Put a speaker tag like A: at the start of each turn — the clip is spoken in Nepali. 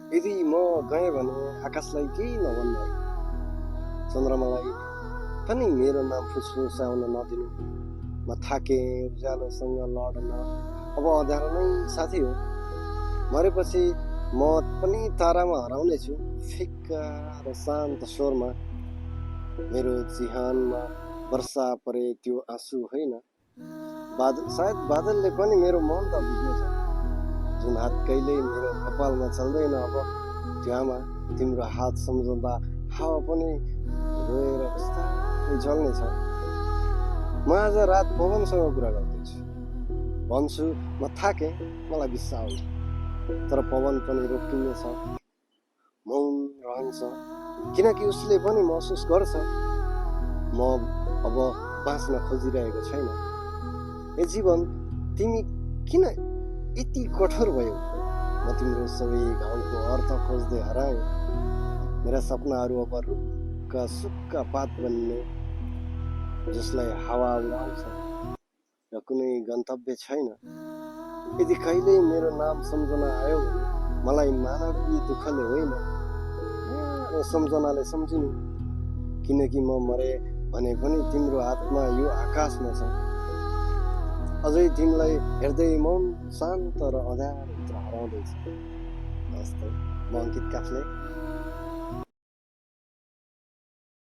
A: यदि म गएँ भने आकाशलाई केही नभन्नु, चन्द्रमालाई पनि मेरो नाम फुसफुसाउन नदिनु। म थाकेँ उज्यालोसँग लड्न, अब अँध्यारो नै साथी हो। मरेपछि म पनि तारामा हराउनेछु, फिक्का र शान्त स्वरमा। मेरो चिहानमा वर्षा परे त्यो आँसु होइन, सायद बादलले पनि मेरो मन त बुझ्नेछ। जुन हात कहिल्यै मेरो कपालमा चल्दैन, अब त्यो आमा तिम्रो हात सम्झँदा हावा पनि रोएर बिस्तारै जल्नेछ। म आज रात पवनसँग कुरा गर्दैछु, भन्छु म थाकेँ, मलाई बिस्सा आउँछ। तर पवन पनि रोकिनेछ, मौन रहन्छ, किनकि उसले पनि महसुस गर्छ म अब बाँच्न खोजिरहेको छैन। ए जीवन, तिमी किन यति कठोर भयौ? म तिम्रो सबै घाउको अर्थ खोज्दै हराएँ। मेरा सपनाहरू अब रुखका सुक्का पात बन्ने, जसलाई हावा उडाउँछ र कुनै गन्तव्य छैन। यदि कहिल्यै मेरो नाम सम्झना आयो भने मलाई मानवीय दुःखले होइन, सम्झनाले सम्झिनु, किनकि म मरे भने पनि तिम्रो आत्मा यो आकाशमा छ, अझै तिमीलाई हेर्दै मौन शान्त र अँध्यारोभित्र हराउँदैछ। नमस्ते, म अङ्कित काफ्ले।